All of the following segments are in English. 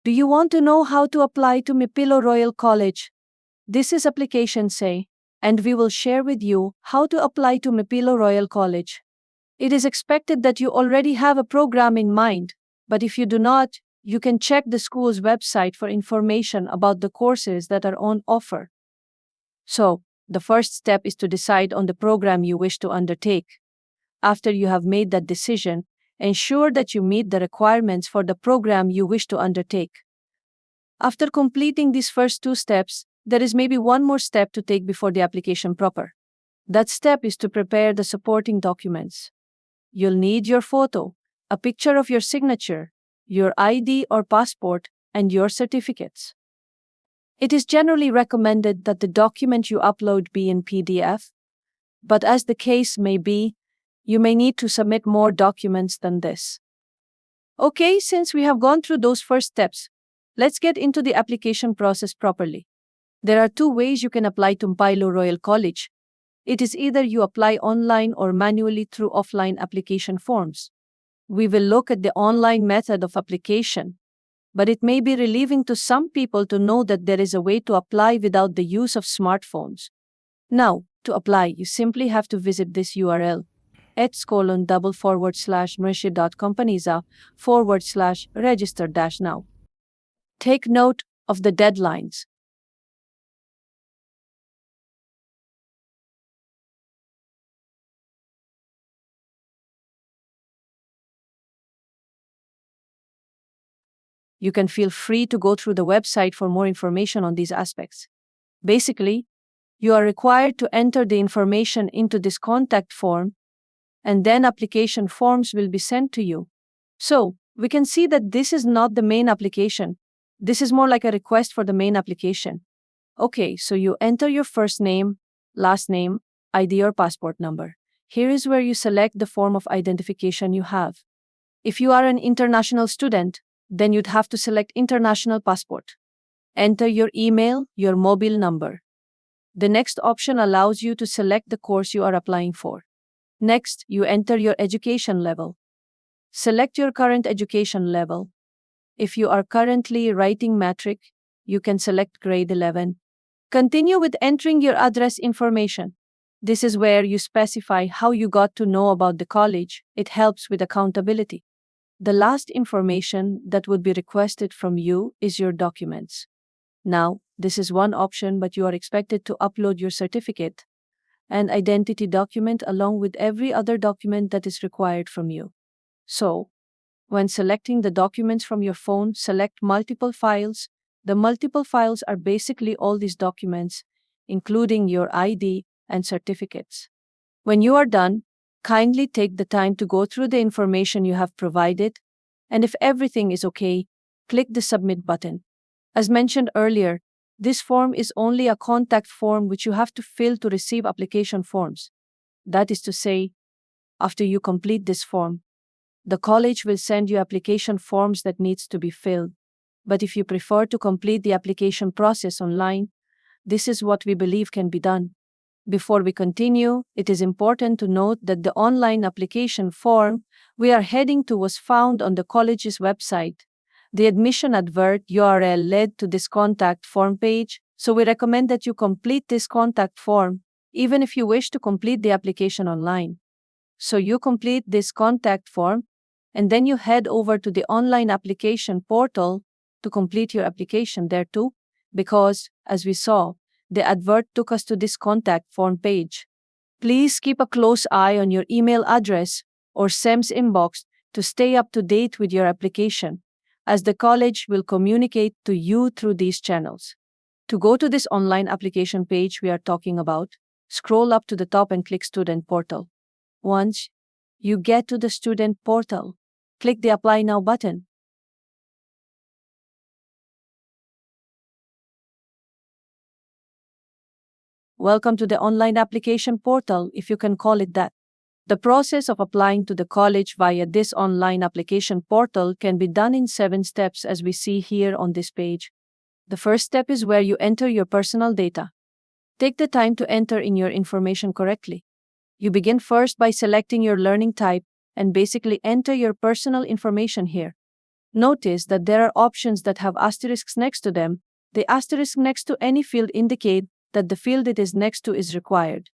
Do you want to know how to apply to Mpilo Royal College? This is Application Say, and we will share with you how to apply to Mpilo Royal College. It is expected that you already have a program in mind, but if you do not, you can check the school's website for information about the courses that are on offer. So, the first step is to decide on the program you wish to undertake. After you have made that decision, ensure that you meet the requirements for the program you wish to undertake. After completing these first two steps, there is maybe one more step to take before the application proper. That step is to prepare the supporting documents. You'll need your photo, a picture of your signature, your ID or passport, and your certificates. It is generally recommended that the document you upload be in PDF, but as the case may be, you may need to submit more documents than this. Okay, since we have gone through those first steps, let's get into the application process properly. There are two ways you can apply to Mpilo Royal College. It is either you apply online or manually through offline application forms. We will look at the online method of application, but it may be relieving to some people to know that there is a way to apply without the use of smartphones. Now, to apply, you simply have to visit this URL, https://mrche.companiza/register-now. Take note of the deadlines. You can feel free to go through the website for more information on these aspects. Basically, you are required to enter the information into this contact form, and then application forms will be sent to you. So, we can see that this is not the main application. This is more like a request for the main application. Okay, so you enter your first name, last name, ID or passport number. Here is where you select the form of identification you have. If you are an international student, then you'd have to select international passport. Enter your email, your mobile number. The next option allows you to select the course you are applying for. Next, you enter your education level. Select your current education level. If you are currently writing matric, you can select grade 11. Continue with entering your address information. This is where you specify how you got to know about the college. It helps with accountability. The last information that would be requested from you is your documents. Now, this is one option, but you are expected to upload your certificate and identity document along with every other document that is required from you. So, when selecting the documents from your phone, select multiple files. The multiple files are basically all these documents, including your ID and certificates. When you are done, kindly take the time to go through the information you have provided, and if everything is okay, click the Submit button. As mentioned earlier, this form is only a contact form which you have to fill to receive application forms. That is to say, after you complete this form, the college will send you application forms that needs to be filled. But if you prefer to complete the application process online, this is what we believe can be done. Before we continue, it is important to note that the online application form we are heading to was found on the college's website. The admission advert URL led to this contact form page, so we recommend that you complete this contact form, even if you wish to complete the application online. So you complete this contact form, and then you head over to the online application portal to complete your application there too, because, as we saw, the advert took us to this contact form page. Please keep a close eye on your email address or SEMS inbox to stay up to date with your application, as the college will communicate to you through these channels. To go to this online application page we are talking about, scroll up to the top and click Student Portal. Once you get to the Student Portal, click the Apply Now button. Welcome to the online application portal, if you can call it that. The process of applying to the college via this online application portal can be done in 7 steps as we see here on this page. The first step is where you enter your personal data. Take the time to enter in your information correctly. You begin first by selecting your learning type and basically enter your personal information here. Notice that there are options that have asterisks next to them. The asterisk next to any field indicate that the field it is next to is required.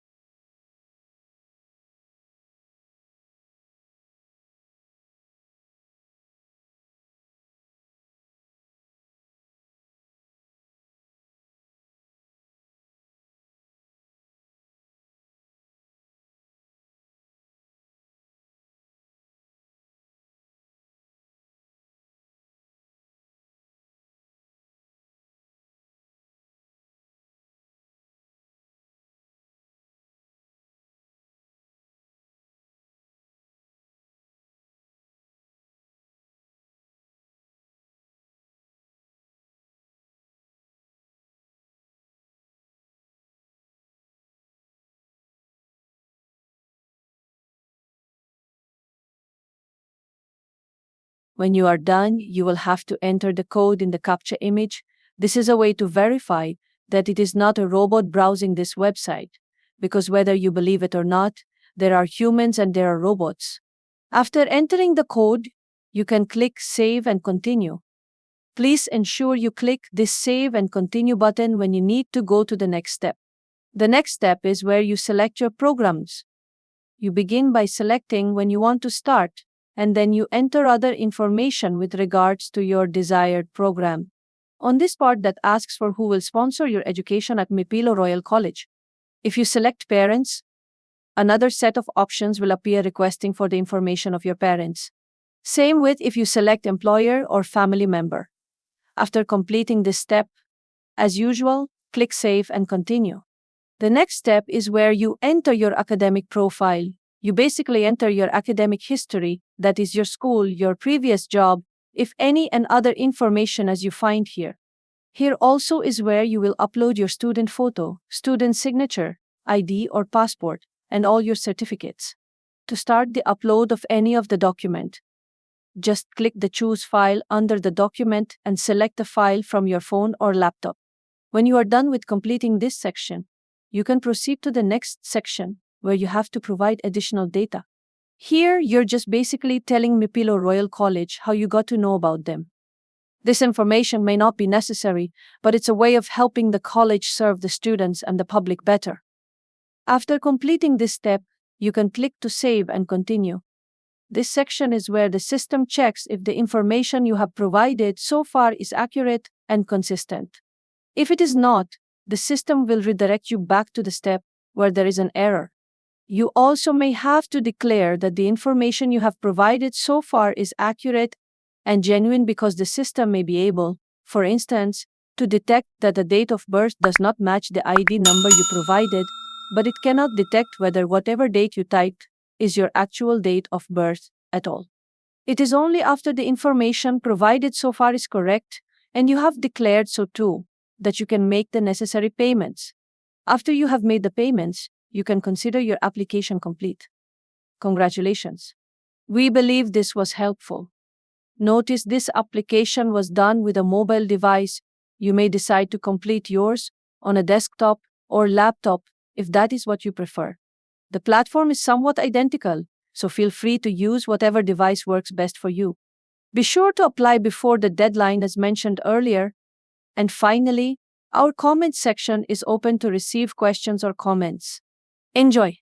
When you are done, you will have to enter the code in the CAPTCHA image. This is a way to verify that it is not a robot browsing this website, because whether you believe it or not, there are humans and there are robots. After entering the code, you can click Save and Continue. Please ensure you click this Save and Continue button when you need to go to the next step. The next step is where you select your programs. You begin by selecting when you want to start, and then you enter other information with regards to your desired program. On this part that asks for who will sponsor your education at Mpilo Royal College. If you select parents, another set of options will appear requesting for the information of your parents. Same with if you select employer or family member. After completing this step, as usual, click Save and Continue. The next step is where you enter your academic profile. You basically enter your academic history, that is your school, your previous job, if any, and other information as you find here. Here also is where you will upload your student photo, student signature, ID or passport, and all your certificates. To start the upload of any of the document, just click the Choose File under the document and select the file from your phone or laptop. When you are done with completing this section, you can proceed to the next section, where you have to provide additional data. Here, you're just basically telling Mpilo Royal College how you got to know about them. This information may not be necessary, but it's a way of helping the college serve the students and the public better. After completing this step, you can click to Save and Continue. This section is where the system checks if the information you have provided so far is accurate and consistent. If it is not, the system will redirect you back to the step where there is an error. You also may have to declare that the information you have provided so far is accurate and genuine because the system may be able, for instance, to detect that the date of birth does not match the ID number you provided, but it cannot detect whether whatever date you typed is your actual date of birth at all. It is only after the information provided so far is correct, and you have declared so too, that you can make the necessary payments. After you have made the payments, you can consider your application complete. Congratulations. We believe this was helpful. Notice this application was done with a mobile device. You may decide to complete yours on a desktop or laptop if that is what you prefer. The platform is somewhat identical, so feel free to use whatever device works best for you. Be sure to apply before the deadline as mentioned earlier. And finally, our comment section is open to receive questions or comments. Enjoy!